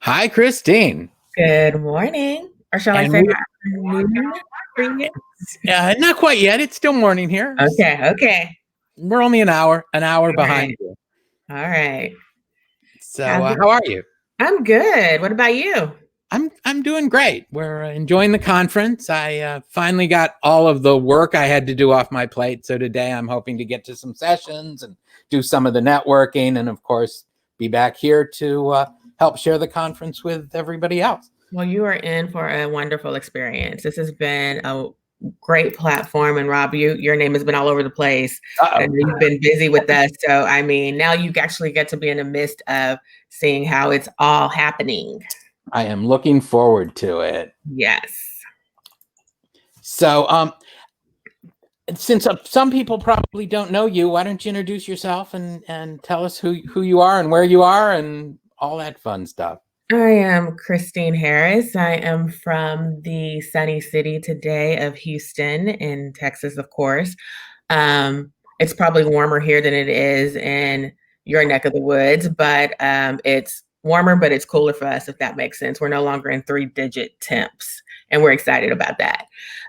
Hi, Christine. Good morning, or shall I And say we, afternoon for you? not quite yet. It's still morning here. Okay. We're only an hour All behind right. you. All right. So, how are you? I'm good. What about you? I'm doing great. We're enjoying the conference. I finally got all of the work I had to do off my plate. So today I'm hoping to get to some sessions and do some of the networking, and of course, be back here to help share the conference with everybody else. Well, you are in for a wonderful experience. This has been a great platform, and Rob, your name has been all over the place, and Uh-oh. you've been busy with us. So, I mean, now you actually get to be in the midst of seeing how it's all happening. I am looking forward to it. Yes. So, since some people probably don't know you, why don't you introduce yourself and tell us who you are and where you are and all that fun stuff. I am Christine Harris. I am from the sunny city today of Houston in Texas, of course. It's probably warmer here than it is in your neck of the woods, but it's warmer, but it's cooler for us, if that makes sense. We're no longer in three-digit temps, and we're excited about that.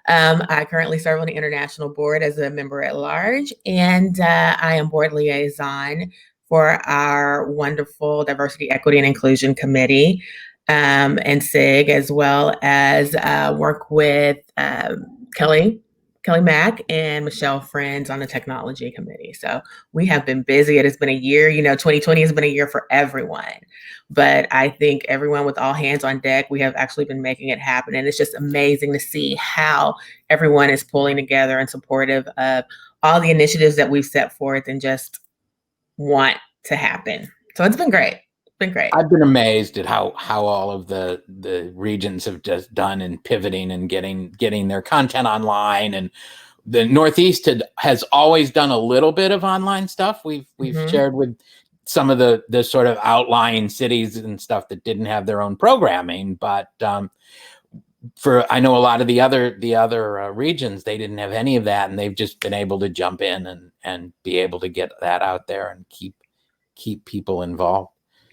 I currently serve on the international board as a member at large, and I am board liaison for our wonderful Diversity, Equity, and Inclusion Committee and SIG, as well as work with Kelly Mack and Michelle Friends on the technology committee. So we have been busy. It has been a year. 2020 has been a year for everyone. But I think everyone with all hands on deck, we have actually been making it happen. And it's just amazing to see how everyone is pulling together and supportive of all the initiatives that we've set forth and just want to happen. So it's been great. It's been great. I've been amazed at how all of the regions have just done in pivoting and getting their content online, and the Northeast has always done a little bit of online stuff. We've Mhm. shared with some of the sort of outlying cities and stuff that didn't have their own programming, but for I know a lot of the other regions, they didn't have any of that, and they've just been able to jump in and be able to get that out there and keep people involved.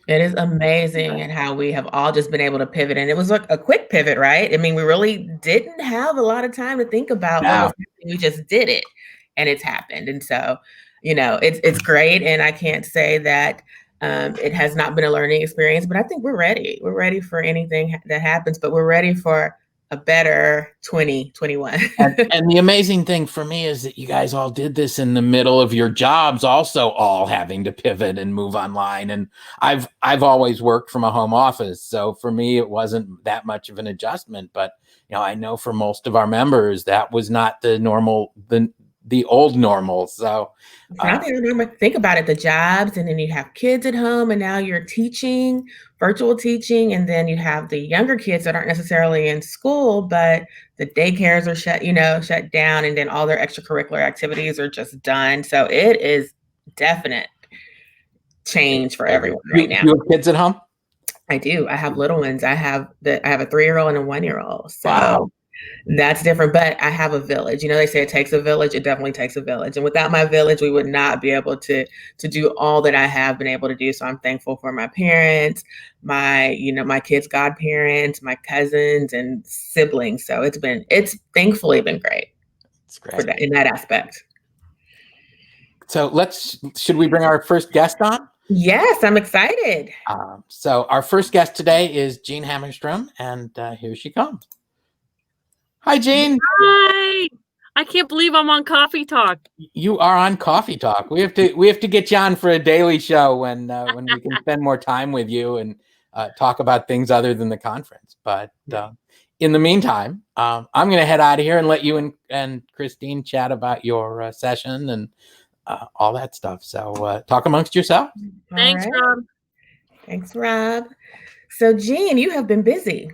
It is amazing and how we have all just been able to pivot. And it was like a quick pivot, right? I mean, we really didn't have a lot of time to think about what was Now, happening. We just did it and it's happened. And so, it's great. And I can't say that it has not been a learning experience, but I think we're ready. We're ready for anything that happens, but we're ready for a better 2021. and the amazing thing for me is that you guys all did this in the middle of your jobs, also all having to pivot and move online. And I've always worked from a home office, so for me it wasn't that much of an adjustment. But I know for most of our members that was not the old normal. So I uh, think about it, the jobs, and then you have kids at home, and now you're teaching, virtual teaching, and then you have the younger kids that aren't necessarily in school, but the daycares are shut down, and then all their extracurricular activities are just done. So it is definite change for everyone right you now. have kids at home? I do. I have little ones. I have a 3-year-old and a 1-year-old. So Wow. that's different, but I have a village. They say it takes a village. It definitely takes a village. And without my village, we would not be able to do all that I have been able to do. So I'm thankful for my parents, my kids' godparents, my cousins and siblings. So it's thankfully been great It's for great. that in that aspect. So should we bring our first guest on? Yes, I'm excited. So our first guest today is Jean Hammerstrom, and here she comes. Hi, Jean. Hi. I can't believe I'm on Coffee Talk. You are on Coffee Talk. We have to get you on for a daily show when we can spend more time with you and talk about things other than the conference. But in the meantime, I'm going to head out of here and let you and Christine chat about your session and all that stuff. So talk amongst yourselves. Thanks, All right. Rob. Thanks, Rob. So Jean, you have been busy.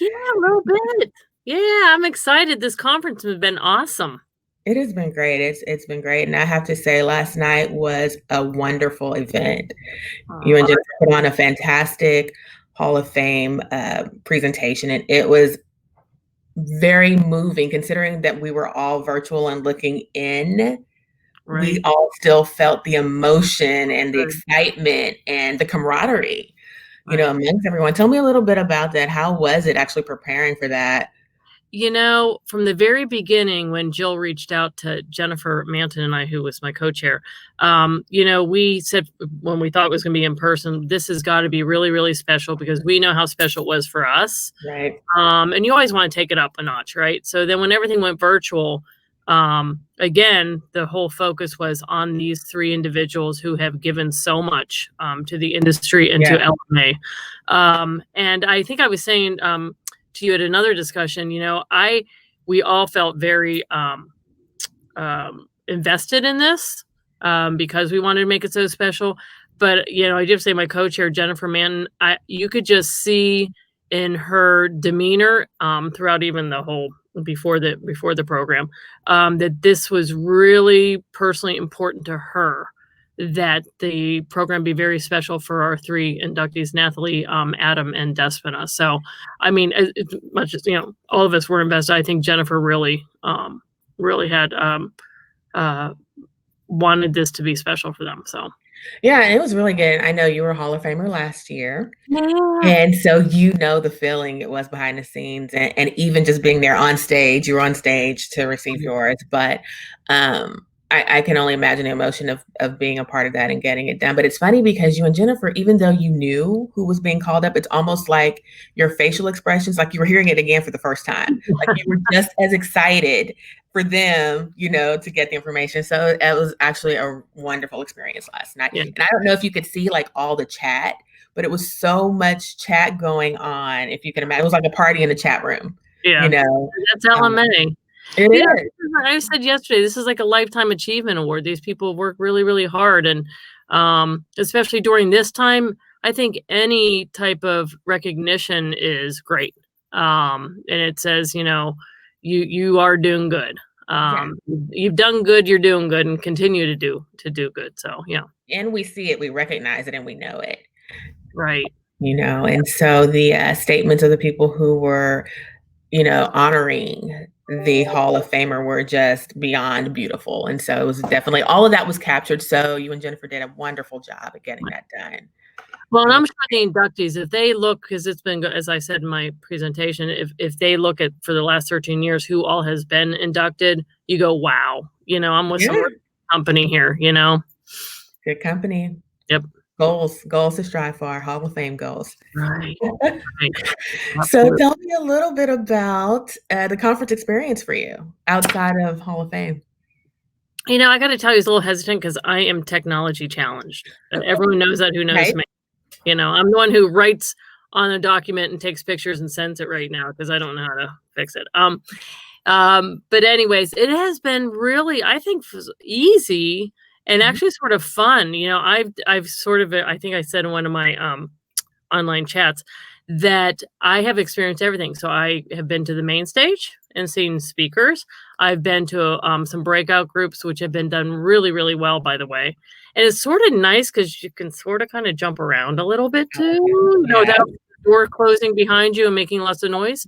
Yeah, a little bit. Yeah, I'm excited. This conference has been awesome. It has been great. It's been great. And I have to say, last night was a wonderful event. You and Jennifer put on a fantastic Hall of Fame presentation, and it was very moving considering that we were all virtual and looking in. Right. We all still felt the emotion and the excitement and the camaraderie. you know, amongst everyone. Tell me a little bit about that. How was it actually preparing for that? You know, from the very beginning, when Jill reached out to Jennifer Manton and I, who was my co-chair, you know, we said when we thought it was going to be in person, this has got to be really, really special because we know how special it was for us. Right. And you always want to take it up a notch, right? So then when everything went virtual, again, the whole focus was on these three individuals who have given so much to the industry and to LMA. And I think I was saying to you at another discussion, you know, we all felt very invested in this because we wanted to make it so special. But, you know, I did say my co-chair, Jennifer Manton, you could just see in her demeanor throughout even the whole before the program that this was really personally important to her, that the program be very special for our three inductees, Nathalie, Adam, and Despina. So, I mean, as much as, you know, all of us were invested, I think Jennifer really had wanted this to be special for them. So. Yeah, and it was really good. I know you were a Hall of Famer last year. Yeah. And so you know the feeling it was behind the scenes and even just being there on stage, you were on stage to receive yours. But I can only imagine the emotion of being a part of that and getting it done. But it's funny because you and Jennifer, even though you knew who was being called up, it's almost like your facial expressions, like you were hearing it again for the first time. Like you were just as excited for them, you know, to get the information. So it was actually a wonderful experience last night. Yeah. And I don't know if you could see like all the chat, but it was so much chat going on. If you can imagine, it was like a party in the chat room. Yeah, you know, that's LMA. It is. I said yesterday, this is like a lifetime achievement award. These people work really, really hard, and especially during this time, I think any type of recognition is great. And it says, you know, you are doing good. You've done good. You're doing good, and continue to do good. So yeah. And we see it, we recognize it, and we know it. Right. You know, and so the statements of the people who were, you know, honoring the Hall of Famer were just beyond beautiful. And so it was definitely, all of that was captured. So you and Jennifer did a wonderful job at getting that done. Well, and I'm sure the inductees, if they look, because it's been, as I said in my presentation, if they look at for the last 13 years who all has been inducted, you go, wow, you know, I'm with some company here, you know. Good company. Yep. Goals to strive for, Hall of Fame goals. Right. So tell me a little bit about the conference experience for you outside of Hall of Fame. You know, I got to tell you, it's a little hesitant because I am technology challenged. And everyone knows that who knows me. You know, I'm the one who writes on a document and takes pictures and sends it right now because I don't know how to fix it. But anyways, it has been really, I think, easy and actually sort of fun. You know, I've sort of, I think I said in one of my online chats that I have experienced everything. So I have been to the main stage and seen speakers. I've been to some breakout groups, which have been done really, really well, by the way. And it's sort of nice because you can sort of kind of jump around a little bit too, you know, without the door closing behind you and making lots of noise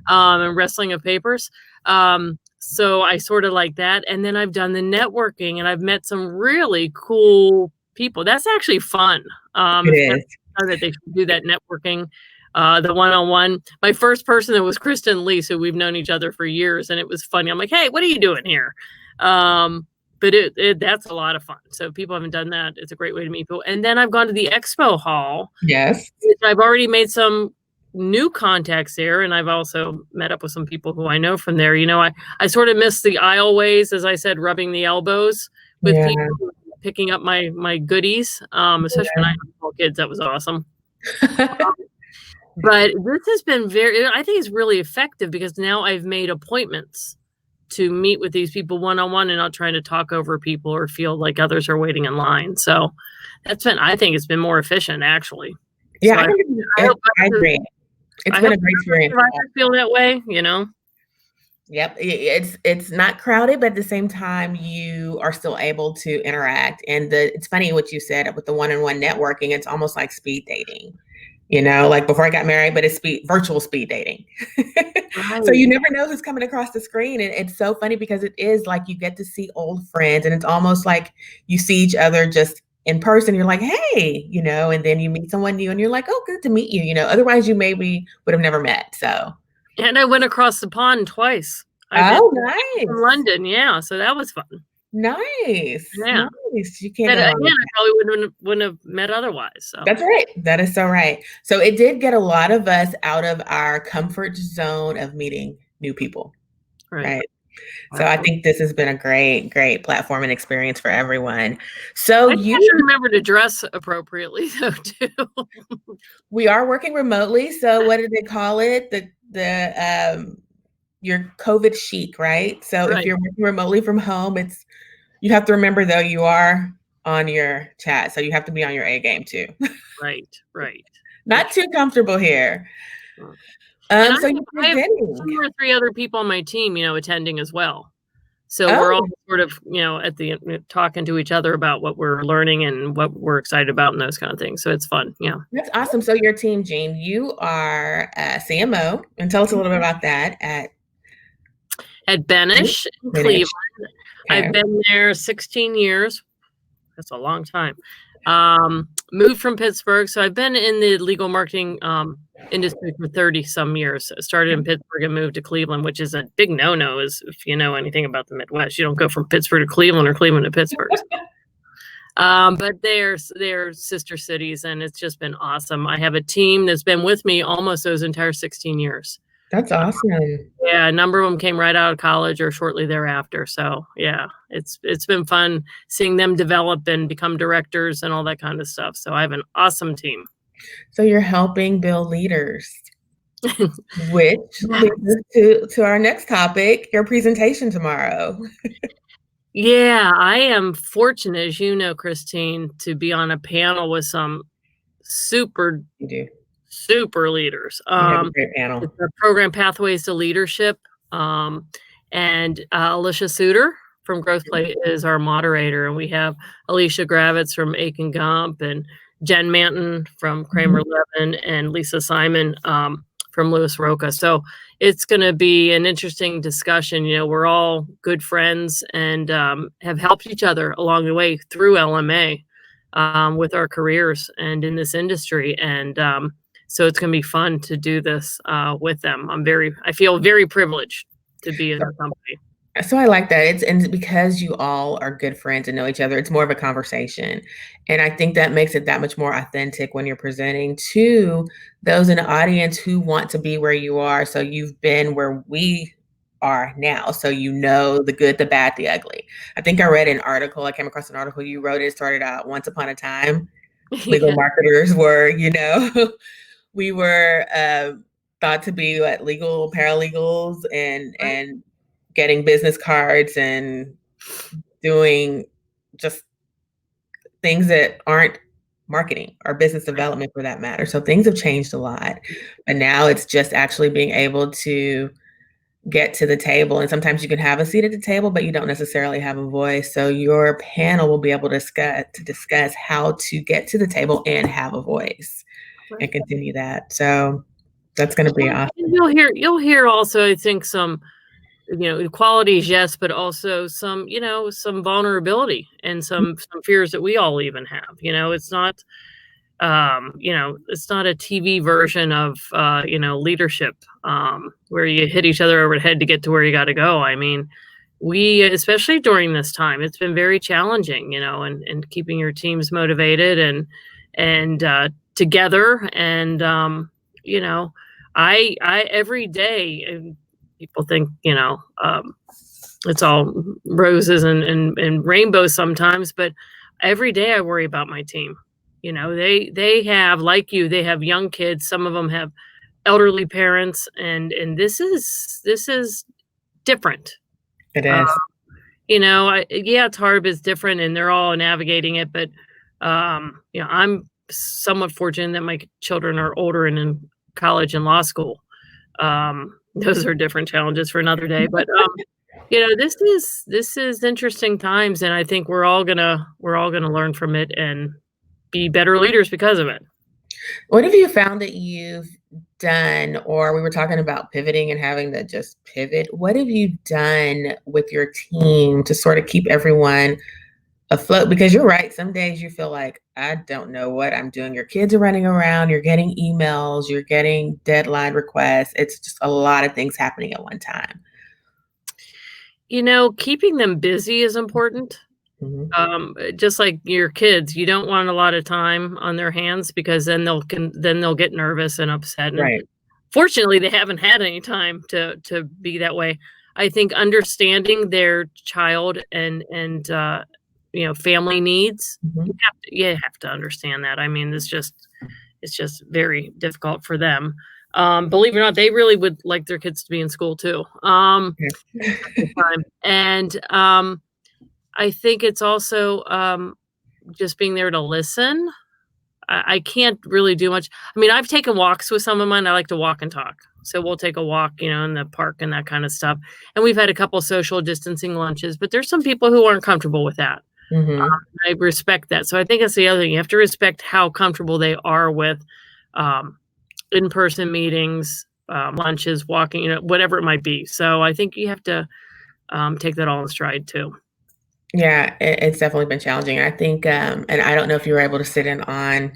and wrestling of papers. So I sort of like that. And then I've done the networking and I've met some really cool people. That's actually fun. It is. That they should do that networking, the one-on-one. My first person that was Kristen Lee, so we've known each other for years, and it was funny. I'm like, hey, what are you doing here? But that's a lot of fun. So if people haven't done that, it's a great way to meet people. And then I've gone to the expo hall. Yes. I've already made some new contacts there, and I've also met up with some people who I know from there. You know, I sort of miss the aisleways, as I said, rubbing the elbows with people, picking up my goodies, especially when I had small kids. That was awesome. But this has been I think it's really effective because now I've made appointments to meet with these people one-on-one and not trying to talk over people or feel like others are waiting in line. So I think it's been more efficient, actually. Yeah, so I agree. It's been a great experience. I feel that way, you know? Yep. It's not crowded, but at the same time, you are still able to interact. And it's funny what you said with the one-on-one networking. It's almost like speed dating, you know, like before I got married, but it's virtual speed dating. Right. So you never know who's coming across the screen. And it's so funny because it is like you get to see old friends and it's almost like you see each other just in person, you're like, hey, and then you meet someone new and you're like, oh, good to meet you. Otherwise you maybe would have never met. So. And I went across the pond twice. Oh, nice. From London. Yeah. So that was fun. Nice. Yeah. Nice. You can't go again, I probably wouldn't have met otherwise. So. That's right. That is so right. So it did get a lot of us out of our comfort zone of meeting new people. Right. So I think this has been a great, great platform and experience for everyone. So I should remember to dress appropriately though too. We are working remotely. So what did they call it? Your COVID chic, right? So if you're working remotely from home, you have to remember though, you are on your chat. So you have to be on your A game too. Right. Not too comfortable here. So I have 2 or 3 other people on my team, attending as well. So we're all sort of, at the talking to each other about what we're learning and what we're excited about and those kind of things. So it's fun. Yeah. That's awesome. So your team, Jean, you are a CMO, and tell us a little bit about that at Benish in Cleveland. Okay. I've been there 16 years. That's a long time. Moved from Pittsburgh. So I've been in the legal marketing industry for 30 some years. Started in Pittsburgh and moved to Cleveland, which is a big no-no if you know anything about the Midwest. You don't go from Pittsburgh to Cleveland or Cleveland to Pittsburgh. But they're sister cities, and it's just been awesome. I have a team that's been with me almost those entire 16 years. That's awesome. Yeah, a number of them came right out of college or shortly thereafter. So yeah, it's been fun seeing them develop and become directors and all that kind of stuff. So I have an awesome team. So you're helping build leaders, which leads us to our next topic, your presentation tomorrow. Yeah, I am fortunate, as you know, Christine, to be on a panel with some super leaders. Great panel. It's a program Pathways to Leadership. And Alicia Suter from Growth Plate is our moderator. And we have Alicia Gravitz from Aiken Gump and Jen Manton from Kramer Levin and Lisa Simon from Lewis Roca. So it's going to be an interesting discussion. We're all good friends and have helped each other along the way through LMA with our careers and in this industry. And so it's going to be fun to do this with them. I feel very privileged to be in their company. So I like that. It's because you all are good friends and know each other. It's more of a conversation. And I think that makes it that much more authentic when you're presenting to those in the audience who want to be where you are. So you've been where we are now. So the good, the bad, the ugly. I think I read I came across an article you wrote. It started out once upon a time. Legal marketers were, we were thought to be legal paralegals and getting business cards and doing just things that aren't marketing or business development for that matter. So things have changed a lot, but now it's just actually being able to get to the table. And sometimes you can have a seat at the table, but you don't necessarily have a voice. So your panel will be able to discuss how to get to the table and have a voice and continue that. So that's going to be awesome. You'll hear also, I think, some qualities, yes, but also some vulnerability and some fears that we all even have. It's not, it's not a TV version of, leadership where you hit each other over the head to get to where you got to go. I mean, especially during this time, it's been very challenging, and keeping your teams motivated and together. And, I every day, people think, it's all roses and rainbows sometimes, but every day I worry about my team. They have, like you, they have young kids. Some of them have elderly parents, and this is different. It is. It's hard, but it's different, and they're all navigating it. But I'm somewhat fortunate that my children are older and in college and law school. Those are different challenges for another day, but this is interesting times, and I think we're all gonna learn from it and be better leaders because of it. What have you found that you've done, or we were talking about pivoting and having to just pivot. What have you done with your team to sort of keep everyone afloat, because you're right. Some days you feel like, I don't know what I'm doing. Your kids are running around, you're getting emails, you're getting deadline requests. It's just a lot of things happening at one time. Keeping them busy is important. Just like your kids, you don't want a lot of time on their hands because then they'll get nervous and upset. And Right. fortunately, they haven't had any time to be that way. I think understanding their child and family needs, you have to understand that. I mean, it's just very difficult for them. Believe it or not, they really would like their kids to be in school too. At the time. And I think it's also just being there to listen. I can't really do much. I mean, I've taken walks with some of mine. I like to walk and talk. So we'll take a walk, in the park and that kind of stuff. And we've had a couple social distancing lunches, but there's some people who aren't comfortable with that. I respect that. So I think that's the other thing. You have to respect how comfortable they are with in-person meetings, lunches, walking, whatever it might be. So I think you have to take that all in stride too. Yeah, it's definitely been challenging. I think, and I don't know if you were able to sit in on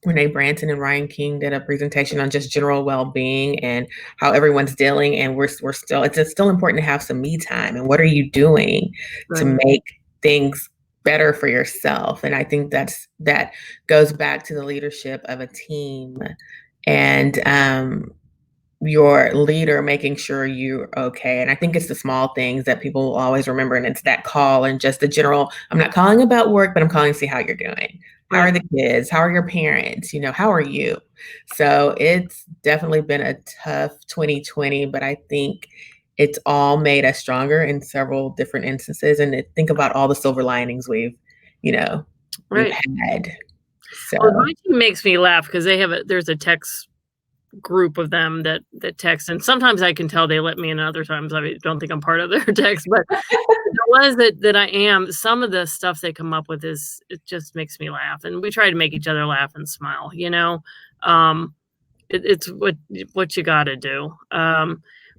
Renee Branson and Ryan King did a presentation on just general well-being and how everyone's dealing. And it's still important to have some me time. And what are you doing to make things better for yourself? And I think that goes back to the leadership of a team and your leader making sure you're okay. And I think it's the small things that people will always remember. And it's that call and just the general, I'm not calling about work, but I'm calling to see how you're doing. How are the kids? How are your parents? How are you? So it's definitely been a tough 2020, but I think it's all made us stronger in several different instances. And think about all the silver linings we've had. So my team makes me laugh because there's a text group of them that text, and sometimes I can tell they let me in, and other times I don't think I'm part of their text, but the ones that I am, some of the stuff they come up with it just makes me laugh, and we try to make each other laugh and smile. It's what you got to do.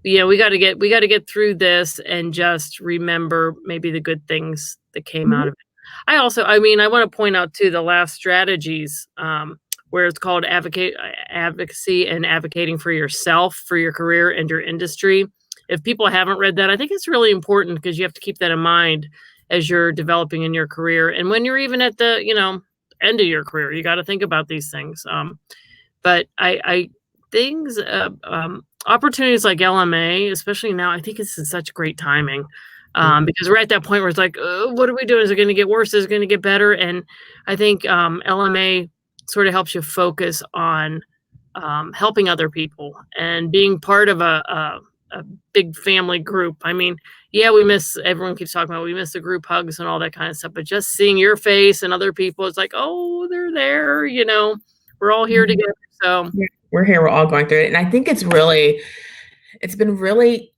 We got to get through this and just remember maybe the good things that came out of it. I want to point out too, the last strategies, where it's called advocacy and advocating for yourself, for your career and your industry. If people haven't read that, I think it's really important because you have to keep that in mind as you're developing in your career. And when you're even at the, end of your career, you got to think about these things. But opportunities like LMA, especially now, I think it's such great timing. Because we're at that point where it's like, what are we doing? Is it going to get worse? Is it going to get better? And I think LMA sort of helps you focus on helping other people and being part of a big family group. I mean, everyone keeps talking about, we miss the group hugs and all that kind of stuff, but just seeing your face and other people, it's like, oh, they're there, we're all here together. So we're here, we're all going through it. And I think it's been really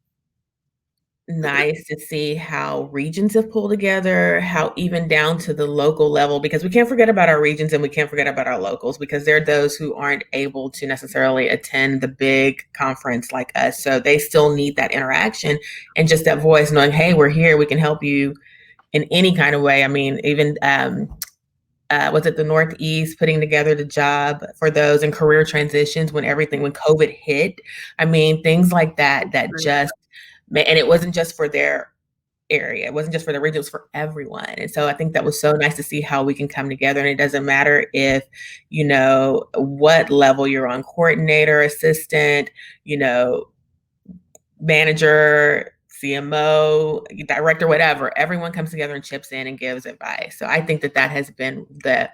nice to see how regions have pulled together, how even down to the local level, because we can't forget about our regions and we can't forget about our locals, because there are those who aren't able to necessarily attend the big conference like us. So they still need that interaction and just that voice knowing, hey, we're here, we can help you in any kind of way. I mean, even was it the Northeast putting together the job for those in career transitions when COVID hit? I mean, things like that and it wasn't just for their area. It wasn't just for the region, it was for everyone. And so I think that was so nice to see how we can come together. And it doesn't matter if, what level you're on, coordinator, assistant, manager, CMO, director, whatever, everyone comes together and chips in and gives advice. So I think that has been the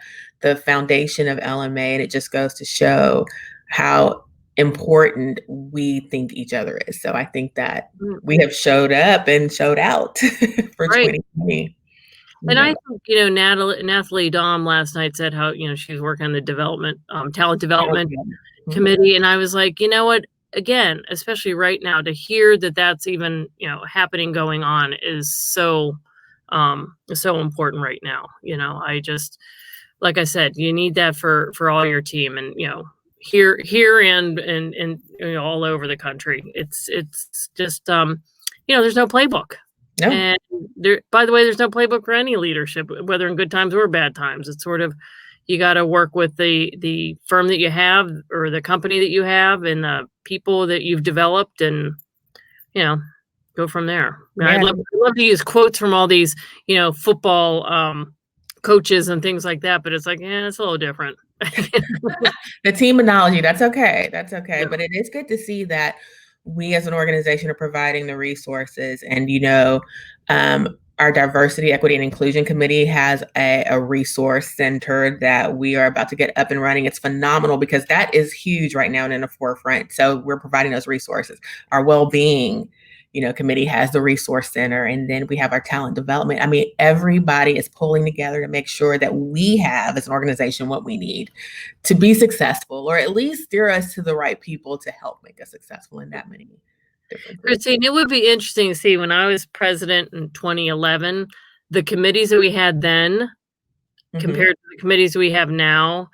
foundation of LMA. And it just goes to show how important we think each other is. So I think that we have showed up and showed out for 2020. And I think, Natalie Dom last night said how, she was working on the talent development committee. And I was like, you know what, again, especially right now, to hear that that's even, happening, going on is so important right now. I just, like I said, you need that for all your team and, here and all over the country. It's just, there's no playbook. No. And there, by the way, there's no playbook for any leadership, whether in good times or bad times. It's sort of, you got to work with the firm that you have or the company that you have and the people that you've developed, and go from there. Yeah. I'd love to use quotes from all these football coaches and things like that, but it's like, it's a little different. The team analogy, that's okay. That's okay. Yeah. But it is good to see that we as an organization are providing the resources. And, our Diversity, Equity, and Inclusion Committee has a resource center that we are about to get up and running. It's phenomenal because that is huge right now and in the forefront. So we're providing those resources. Our well-being committee has the resource center, and then we have our talent development. I mean, everybody is pulling together to make sure that we have as an organization what we need to be successful, or at least steer us to the right people to help make us successful in that many different groups. Christine, it would be interesting to see when I was president in 2011, the committees that we had then compared to the committees we have now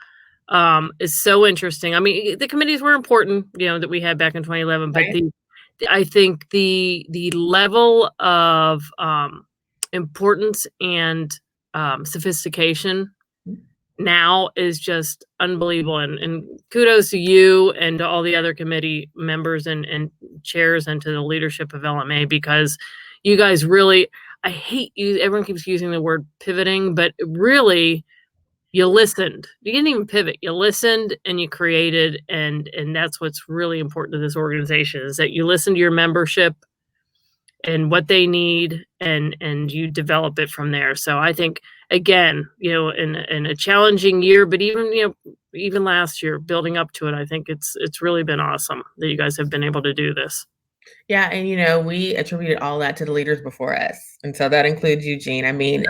is so interesting. I mean, the committees were important, that we had back in 2011, but Right. I think the level of importance and sophistication now is just unbelievable. And kudos to you and to all the other committee members and chairs and to the leadership of LMA, because you guys really, I hate you. Everyone keeps using the word pivoting, but really, you listened. You didn't even pivot. You listened and you created, and that's what's really important to this organization, is that you listen to your membership and what they need, and you develop it from there. So I think, again, in a challenging year, but even last year, building up to it, I think it's really been awesome that you guys have been able to do this. Yeah, and we attributed all that to the leaders before us, and so that includes Eugene. I mean,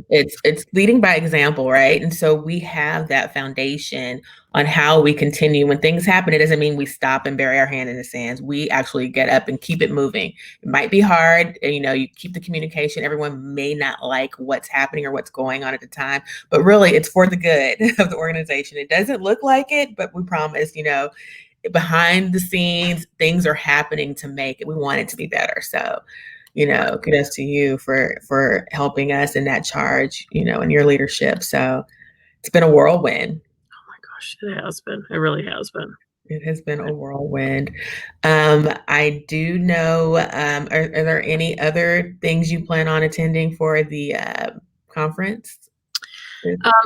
it's leading by example, right? And so we have that foundation on how we continue. When things happen, it doesn't mean we stop and bury our hand in the sands. We actually get up and keep it moving. It might be hard, you keep the communication. Everyone may not like what's happening or what's going on at the time, but really, it's for the good of the organization. It doesn't look like it, but we promise, behind the scenes, things are happening to make it. We want it to be better. So, kudos to you for helping us in that charge, in your leadership. So it's been a whirlwind. Oh my gosh, it has been. It really has been. It has been a whirlwind. I do know, are there any other things you plan on attending for the conference?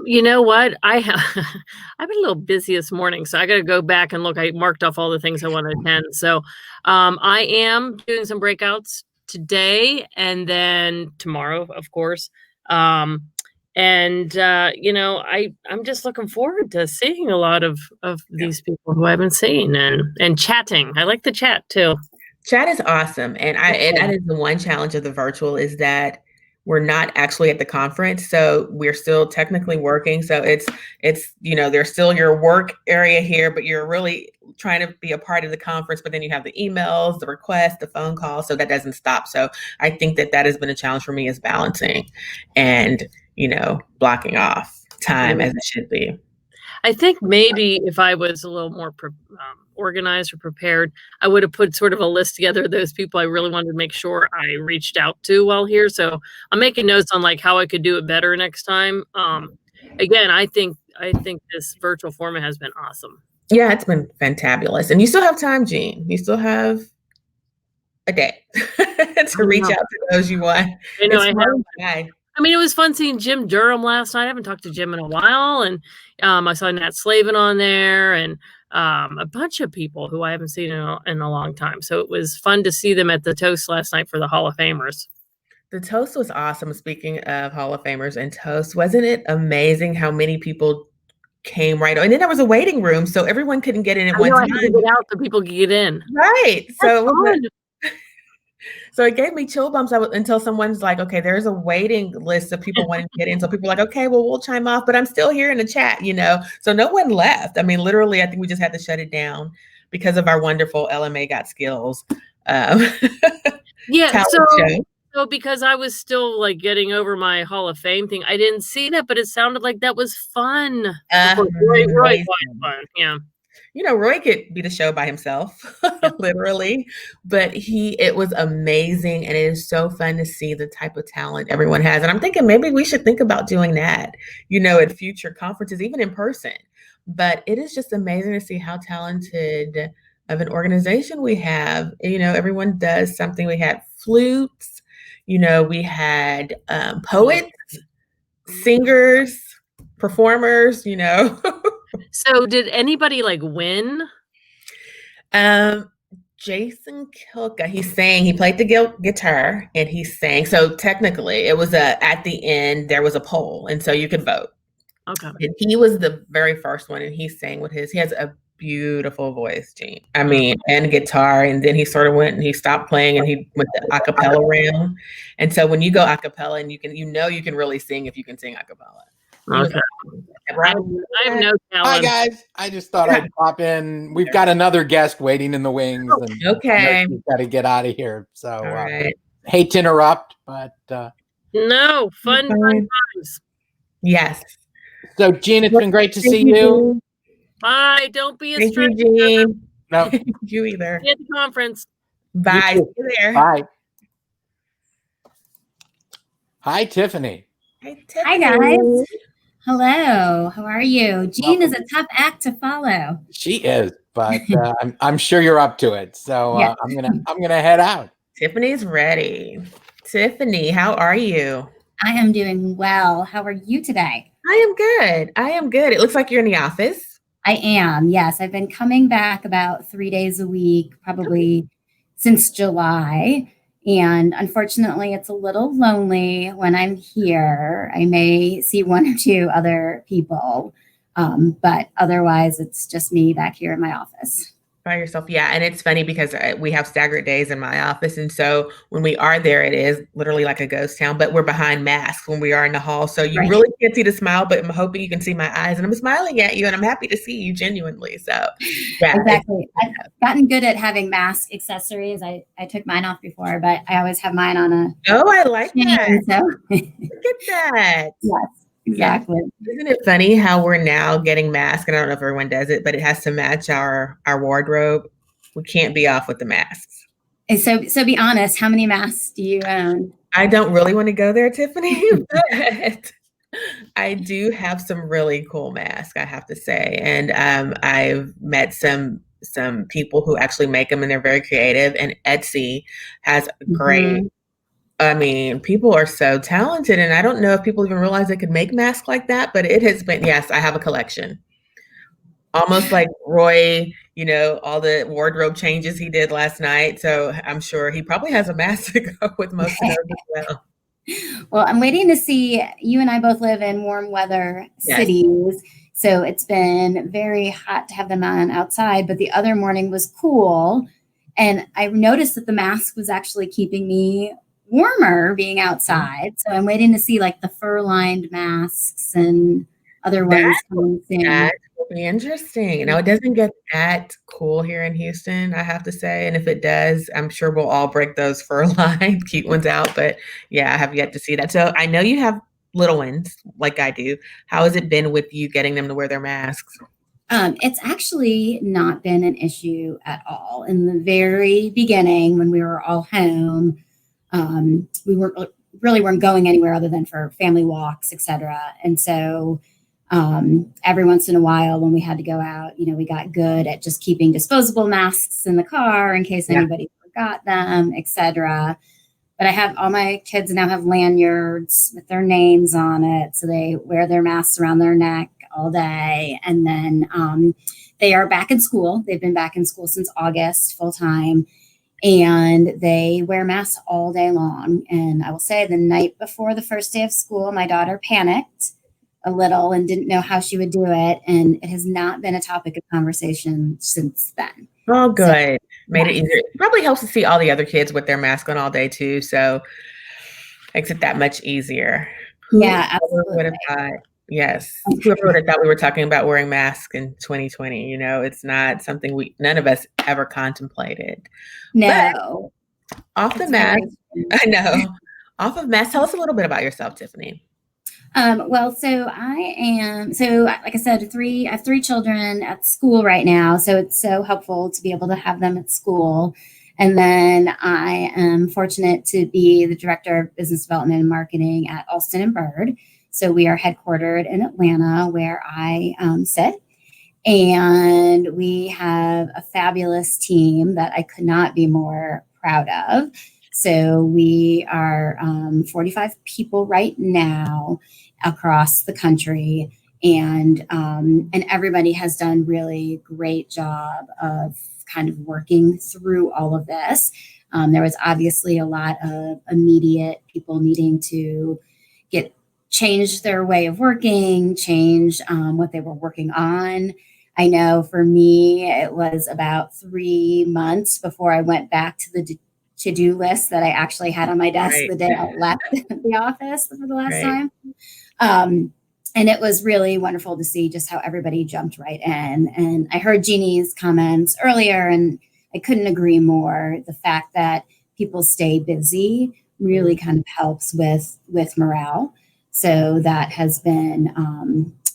You know what? I've been a little busy this morning, so I got to go back and look. I marked off all the things I want to attend. So I am doing some breakouts today and then tomorrow, of course. I'm just looking forward to seeing a lot of these people who I haven't seen and chatting. I like the chat too. Chat is awesome. And that is the one challenge of the virtual, is that we're not actually at the conference. So we're still technically working. So it's there's still your work area here, but you're really trying to be a part of the conference. But then you have the emails, the requests, the phone calls. So that doesn't stop. So I think that has been a challenge for me, is balancing and, blocking off time as it should be. I think maybe if I was a little more organized or prepared, I would have put sort of a list together of those people I really wanted to make sure I reached out to while here. So I'm making notes on like how I could do it better next time. Again, I think this virtual format has been awesome. Yeah, it's been fantabulous. And you still have time, Jean. You still have a day to reach out to those you want. I know. I mean, it was fun seeing Jim Durham last night. I haven't talked to Jim in a while. And I saw Nat Slavin on there and a bunch of people who I haven't seen in a long time. So it was fun to see them at the toast last night for the Hall of Famers. The toast was awesome. Speaking of Hall of Famers and toast, wasn't it amazing how many people came right on? And then there was a waiting room, so everyone couldn't get in at one time. I had to get out so people could get in. Right. So it gave me chill bumps until someone's like, okay, there's a waiting list of people wanting to get in. So people are like, okay, well, we'll chime off, but I'm still here in the chat, So no one left. I mean, literally, I think we just had to shut it down because of our wonderful LMA Got Skills. Yeah. So because I was still like getting over my Hall of Fame thing, I didn't see that, but it sounded like that was fun. Fun. Yeah. Roy could be the show by himself, literally, but it was amazing. And it is so fun to see the type of talent everyone has. And I'm thinking maybe we should think about doing that, at future conferences, even in person. But it is just amazing to see how talented of an organization we have. Everyone does something. We had flutes, we had poets, singers, performers, So did anybody win? Jason Kilka, he played the guitar and he sang. So technically it was at the end, there was a poll. And so you could vote. Okay. And he was the very first one, and he sang he has a beautiful voice, Gene. I mean, and guitar. And then he sort of went and he stopped playing and he went the acapella realm. And so when you go acapella, and you can really sing if you can sing acapella. Okay. I have no talent. Hi guys. I just thought I'd pop in. We've got another guest waiting in the wings. And okay. We've got to get out of here. So right. Hate to interrupt, but no, fun times. Yes. So Gene, it's been great to see you. Bye. Don't be a Thank stranger. you, Gene. No. You either. See you at the conference. Bye. See you there. Bye. Hi, Tiffany. Hey, Tiffany. Hi, guys. Hello. How are you? Jean is a tough act to follow. She is, but I'm sure you're up to it. So Yeah. I'm gonna head out. Tiffany's ready. Tiffany, how are you? I am doing well. How are you today? I am good. It looks like you're in the office. I am. Yes, I've been coming back about 3 days a week, probably since July. And unfortunately, it's a little lonely when I'm here. I may see one or two other people, but otherwise, it's just me back here in my office. By yourself. Yeah. And it's funny because we have staggered days in my office. And so when we are there, it is literally like a ghost town, but we're behind masks when we are in the hall. So you really can't see the smile, but I'm hoping you can see my eyes, and I'm smiling at you, and I'm happy to see you genuinely. So yeah, exactly. I've gotten good at having mask accessories. I took mine off before, but I always have mine on a I like that. So. Look at that. Yes. Exactly. Yeah. Isn't it funny how we're now getting masks? And I don't know if everyone does it, but it has to match our wardrobe. We can't be off with the masks. And so be honest, how many masks do you own? I don't really want to go there, Tiffany, but I do have some really cool masks, I have to say. And I've met some people who actually make them, and they're very creative. And Etsy has great I mean, people are so talented, and I don't know if people even realize they could make masks like that, but it has been, yes, I have a collection. Almost like Roy, all the wardrobe changes he did last night. So I'm sure he probably has a mask to go with most of those as well. Well, I'm waiting to see, you and I both live in warm weather cities. So it's been very hot to have them on outside, but the other morning was cool. And I noticed that the mask was actually keeping me warmer being outside. So I'm waiting to see like the fur-lined masks and other ones coming soon. That will be interesting. Now, it doesn't get that cool here in Houston, I have to say. And if it does, I'm sure we'll all break those fur-lined cute ones out. But yeah, I have yet to see that. So I know you have little ones like I do. How has it been with you getting them to wear their masks? It's actually not been an issue at all. In the very beginning, when we were all home, we weren't going anywhere other than for family walks, etc. And so every once in a while when we had to go out, we got good at just keeping disposable masks in the car in case anybody forgot them, etc. But I have all my kids now have lanyards with their names on it. So they wear their masks around their neck all day. And then they are back in school. They've been back in school since August full time. And they wear masks all day long. And I will say the night before the first day of school, my daughter panicked a little and didn't know how she would do it. And it has not been a topic of conversation since then. Oh, good. So, made it easier. It probably helps to see all the other kids with their mask on all day too. So makes it that much easier. Yeah, absolutely. Would have thought? Yes. Whoever would have thought we were talking about wearing masks in 2020, it's not something none of us ever contemplated. No. But off the mask, I know. Off of mask, tell us a little bit about yourself, Tiffany. Like I said, I have three children at school right now. So it's so helpful to be able to have them at school. And then I am fortunate to be the director of business development and marketing at Alston and Bird. So we are headquartered in Atlanta, where I sit. And we have a fabulous team that I could not be more proud of. So we are 45 people right now across the country, and everybody has done really great job of kind of working through all of this. There was obviously a lot of immediate people needing to change their way of working, change what they were working on. I know for me, it was about 3 months before I went back to the to-do list that I actually had on my desk the day I left the office for the last time. And it was really wonderful to see just how everybody jumped right in. And I heard Jeannie's comments earlier, and I couldn't agree more. The fact that people stay busy really kind of helps with morale. So that has been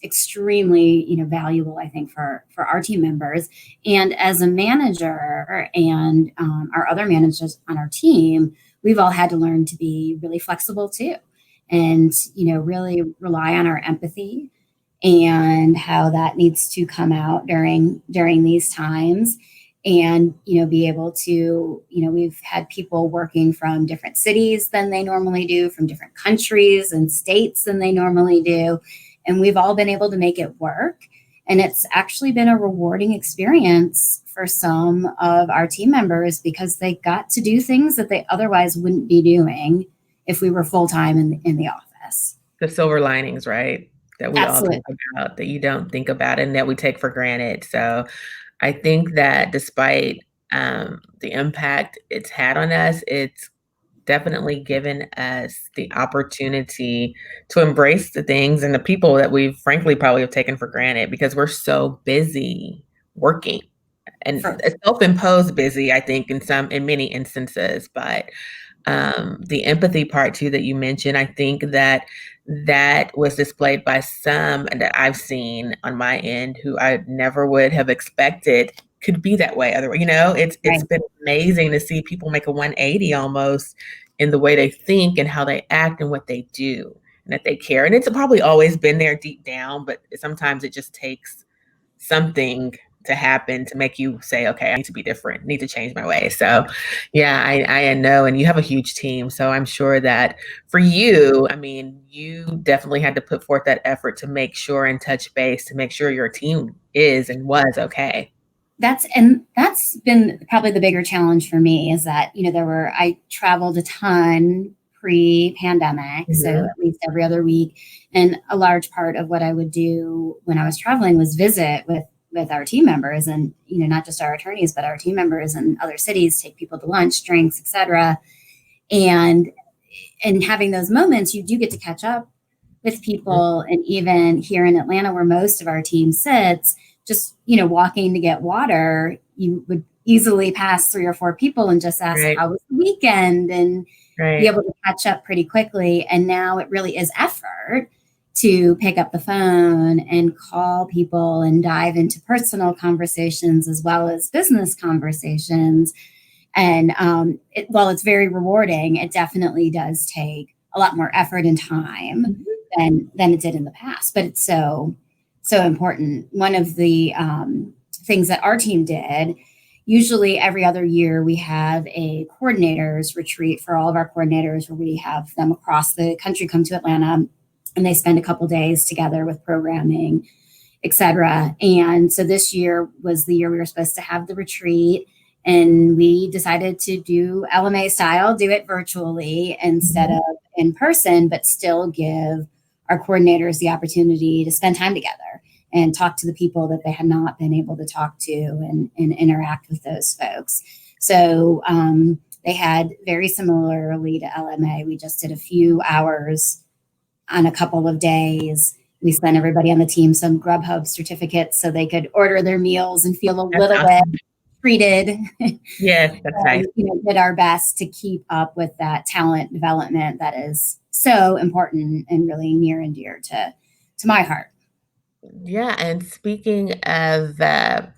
extremely, valuable, I think, for our team members. And as a manager and our other managers on our team, we've all had to learn to be really flexible too, and really rely on our empathy and how that needs to come out during these times. And be able to, we've had people working from different cities than they normally do, from different countries and states than they normally do. And we've all been able to make it work. And it's actually been a rewarding experience for some of our team members, because they got to do things that they otherwise wouldn't be doing if we were full-time in the office. The silver linings, right? That we Absolutely. all think about, that you don't think about and that we take for granted. So I think that despite the impact it's had on us, it's definitely given us the opportunity to embrace the things and the people that we've frankly probably have taken for granted, because we're so busy working, and self-imposed busy, I think, in many instances. But the empathy part too that you mentioned, I think that was displayed by some that I've seen on my end who I never would have expected could be that way. Otherwise, it's been amazing to see people make a 180 almost in the way they think and how they act and what they do, and that they care. And it's probably always been there deep down, but sometimes it just takes something to happen to make you say, okay, I need to be different, need to change my way. So yeah, I know. And you have a huge team. So I'm sure that for you, you definitely had to put forth that effort to make sure and touch base to make sure your team is and was okay. That's been probably the bigger challenge for me, is that, I traveled a ton pre-pandemic, so at least every other week. And a large part of what I would do when I was traveling was visit with our team members, and, not just our attorneys, but our team members in other cities, take people to lunch, drinks, etc. And having those moments, you do get to catch up with people. And even here in Atlanta, where most of our team sits, just, walking to get water, you would easily pass 3 or 4 people and just ask, how was the weekend? And be able to catch up pretty quickly. And now it really is effort to pick up the phone and call people and dive into personal conversations as well as business conversations. And while it's very rewarding, it definitely does take a lot more effort and time than it did in the past. But it's so important. One of the things that our team did, usually every other year, we have a coordinators retreat for all of our coordinators, where we have them across the country come to Atlanta, and they spend a couple days together with programming, etc. And so this year was the year we were supposed to have the retreat, and we decided to do LMA style, do it virtually instead of in person, but still give our coordinators the opportunity to spend time together and talk to the people that they had not been able to talk to, and interact with those folks. So they had, very similarly to LMA, we just did a few hours on a couple of days. We sent everybody on the team some Grubhub certificates so they could order their meals and feel a little bit treated. Yes, that's nice. Did our best to keep up with that talent development that is so important and really near and dear to my heart. Yeah, and speaking of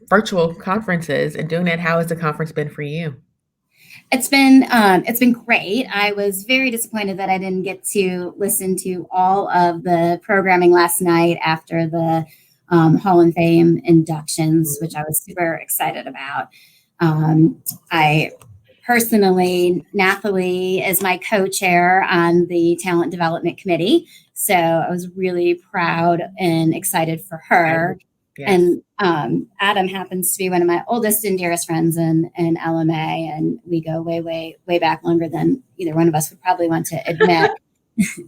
virtual conferences and doing that, how has the conference been for you? It's been great. I was very disappointed that I didn't get to listen to all of the programming last night after the Hall of Fame inductions, which I was super excited about. I personally, Nathalie is my co-chair on the Talent Development Committee. So I was really proud and excited for her. Yes. And Adam happens to be one of my oldest and dearest friends in LMA, and we go way, way, way back longer than either one of us would probably want to admit.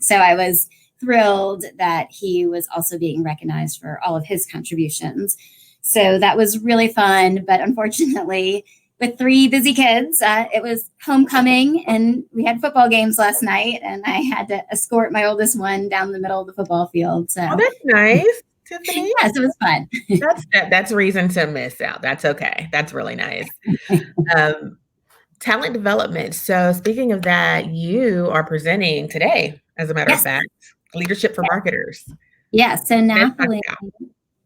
So I was thrilled that he was also being recognized for all of his contributions. So that was really fun, but unfortunately, with 3 busy kids, it was homecoming, and we had football games last night, and I had to escort my oldest one down the middle of the football field. So that's nice, Tiffany. Yes, it was fun. That's reason to miss out. That's okay. That's really nice. Talent development. So speaking of that, you are presenting today, as a matter of fact, Leadership for Marketers. Yeah. So Nathalie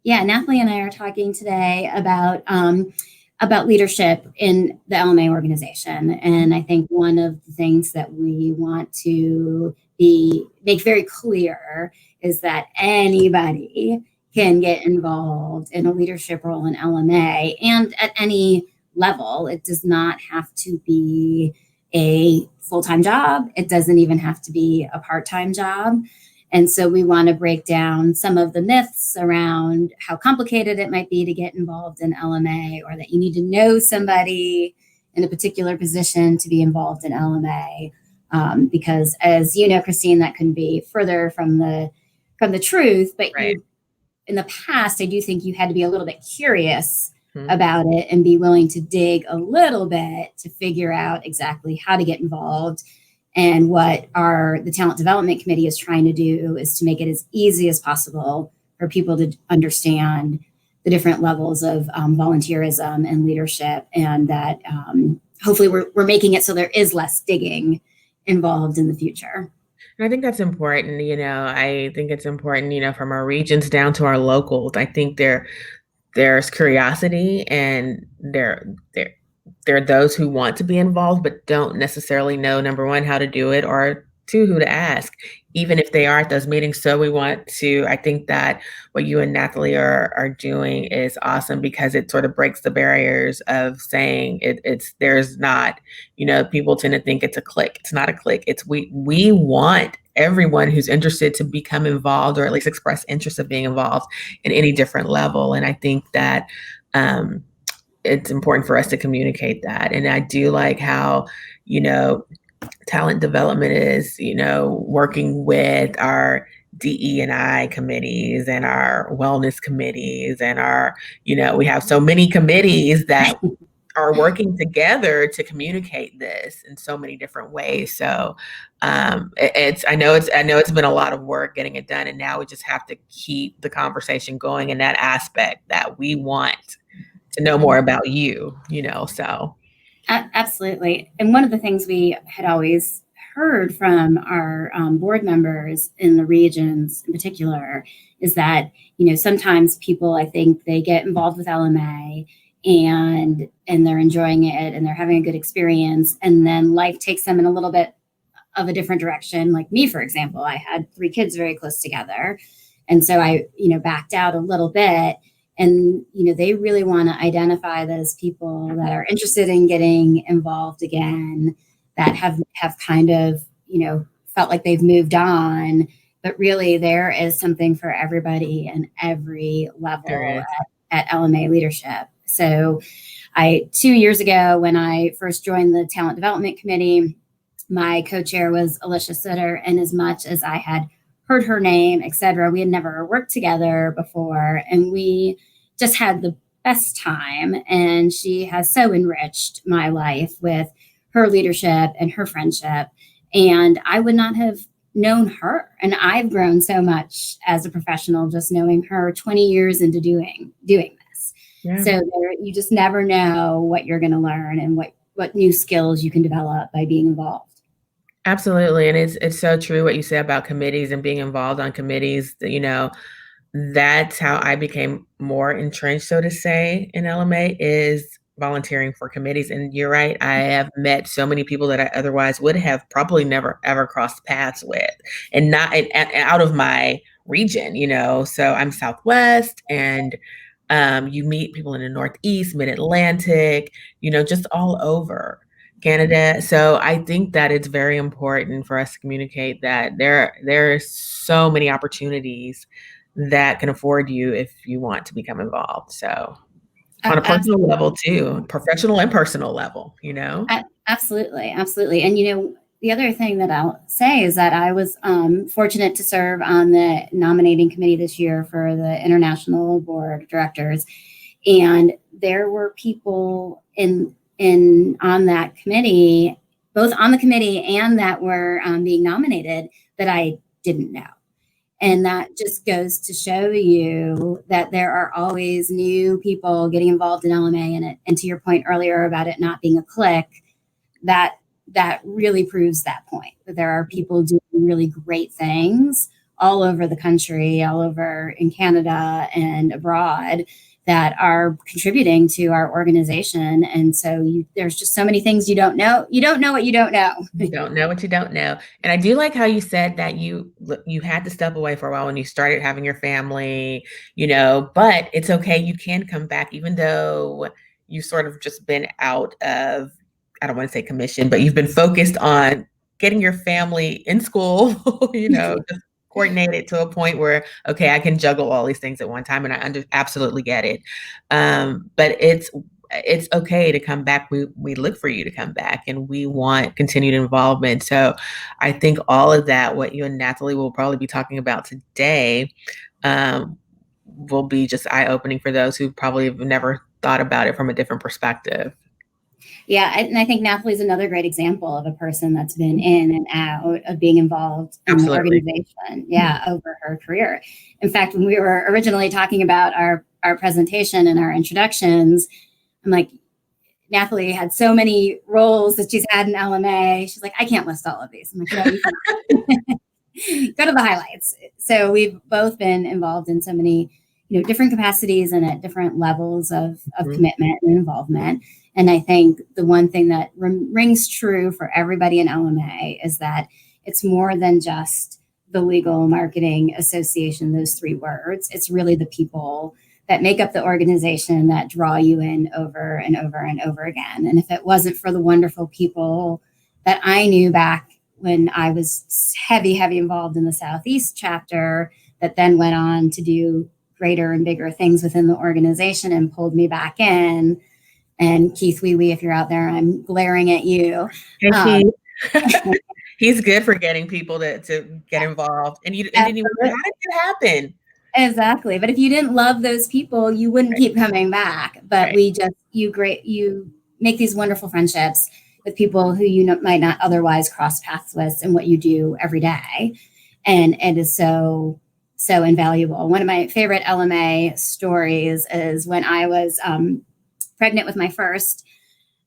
and I are talking today about leadership in the LMA organization. And I think one of the things that we want to make very clear is that anybody can get involved in a leadership role in LMA, and at any level. It does not have to be a full-time job. It doesn't even have to be a part-time job. And so we want to break down some of the myths around how complicated it might be to get involved in LMA, or that you need to know somebody in a particular position to be involved in LMA. Because as you know, Christine, that can be further from the truth. But in the past, I do think you had to be a little bit curious about it and be willing to dig a little bit to figure out exactly how to get involved. And what the Talent Development Committee is trying to do is to make it as easy as possible for people to understand the different levels of volunteerism and leadership, and that hopefully we're making it so there is less digging involved in the future. And I think that's important. I think it's important, from our regions down to our locals. I think there's curiosity, and there are those who want to be involved but don't necessarily know, number one, how to do it, or 2, who to ask, even if they are at those meetings. So I think that what you and Nathalie are doing is awesome, because it sort of breaks the barriers of saying there's not, people tend to think it's a clique. It's not a clique. It's we want everyone who's interested to become involved, or at least express interest of being involved in any different level. And I think that it's important for us to communicate that. And I do like how, talent development is, working with our DE&I committees and our wellness committees and our, we have so many committees that are working together to communicate this in so many different ways. So I know it's been a lot of work getting it done, and now we just have to keep the conversation going in that aspect that we want to know more about you, so. Absolutely. And one of the things we had always heard from our board members in the regions in particular is that, sometimes people, I think they get involved with LMA and they're enjoying it and they're having a good experience, and then life takes them in a little bit of a different direction. Like me, for example, I had 3 kids very close together. And so I, backed out a little bit. And, they really want to identify those people that are interested in getting involved again, that have kind of, felt like they've moved on. But really, there is something for everybody and every level at LMA leadership. So 2 years ago, when I first joined the Talent Development Committee, my co-chair was Alicia Sutter. And as much as I had heard her name, et cetera, we had never worked together before. And we just had the best time. And she has so enriched my life with her leadership and her friendship. And I would not have known her. And I've grown so much as a professional just knowing her 20 years into doing this. Yeah. So you just never know what you're going to learn and what new skills you can develop by being involved. Absolutely. And it's so true what you said about committees and being involved on committees. That's how I became more entrenched, so to say, in LMA, is volunteering for committees. And you're right, I have met so many people that I otherwise would have probably never ever crossed paths with, and not out of my region, So I'm Southwest, and you meet people in the Northeast, Mid-Atlantic, just all over Canada. So I think that it's very important for us to communicate that there are so many opportunities that can afford you if you want to become involved. So on a personal level too, professional and personal level, Absolutely. Absolutely. And, the other thing that I'll say is that I was fortunate to serve on the nominating committee this year for the International Board of Directors. And there were people on that committee, both on the committee and that were being nominated, that I didn't know. And that just goes to show you that there are always new people getting involved in LMA. And to your point earlier about it not being a clique, that really proves that point, that there are people doing really great things all over the country, all over in Canada and abroad, that are contributing to our organization. And so there's just so many things you don't know. You don't know what you don't know. You don't know what you don't know. And I do like how you said that you had to step away for a while when you started having your family, but it's okay. You can come back, even though you've sort of just been out of, I don't want to say commission, but you've been focused on getting your family in school, just coordinated to a point where, okay, I can juggle all these things at one time, and I absolutely get it. But it's okay to come back. We look for you to come back, and we want continued involvement. So I think all of that, what you and Natalie will probably be talking about today, will be just eye-opening for those who probably have never thought about it from a different perspective. Yeah, and I think Natalie's another great example of a person that's been in and out of being involved in the organization, over her career. In fact, when we were originally talking about our presentation and our introductions, I'm like, Natalie had so many roles that she's had in LMA. She's like, I can't list all of these. I'm like, no, you can. Go to the highlights. So we've both been involved in so many, different capacities and at different levels of commitment and involvement. And I think the one thing that rings true for everybody in LMA is that it's more than just the Legal Marketing Association, those three words. It's really the people that make up the organization that draw you in over and over and over again. And if it wasn't for the wonderful people that I knew back when I was heavy involved in the Southeast chapter, that then went on to do greater and bigger things within the organization and pulled me back in. And Keith Wee, if you're out there, I'm glaring at you. Hey, he's good for getting people to get involved. And how did it happen? Exactly. But if you didn't love those people, you wouldn't keep coming back. But you make these wonderful friendships with people who you might not otherwise cross paths with in what you do every day. And it is so invaluable. One of my favorite LMA stories is when I was pregnant with my first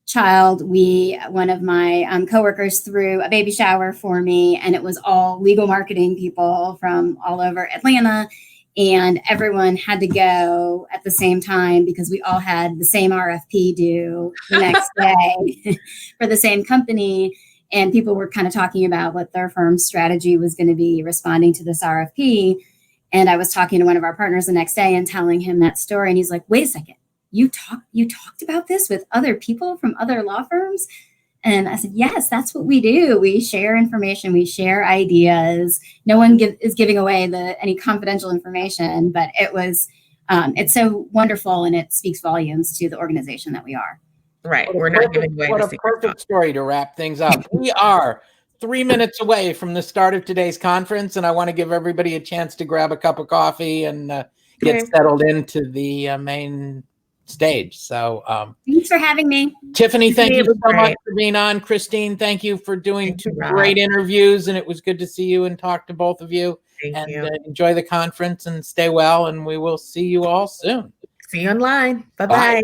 child. One of my coworkers threw a baby shower for me, and it was all legal marketing people from all over Atlanta. And everyone had to go at the same time because we all had the same RFP due the next day for the same company. And people were kind of talking about what their firm's strategy was going to be responding to this RFP. And I was talking to one of our partners the next day and telling him that story. And he's like, wait a second, you talked about this with other people from other law firms? And I said, yes, that's what we do. We share information. We share ideas. No one is giving away any confidential information, but it's so wonderful, and it speaks volumes to the organization that we are. Right. We're not giving away. What a perfect story to wrap things up. We are 3 minutes away from the start of today's conference, and I want to give everybody a chance to grab a cup of coffee and get settled into the main stage. So thanks for having me. Tiffany, thank you so much for being on. Christine, thank you for doing two great interviews, and it was good to see you and talk to both of you. Thank you. Enjoy the conference and stay well, and we will see you all soon. See you online. Bye-bye. Bye.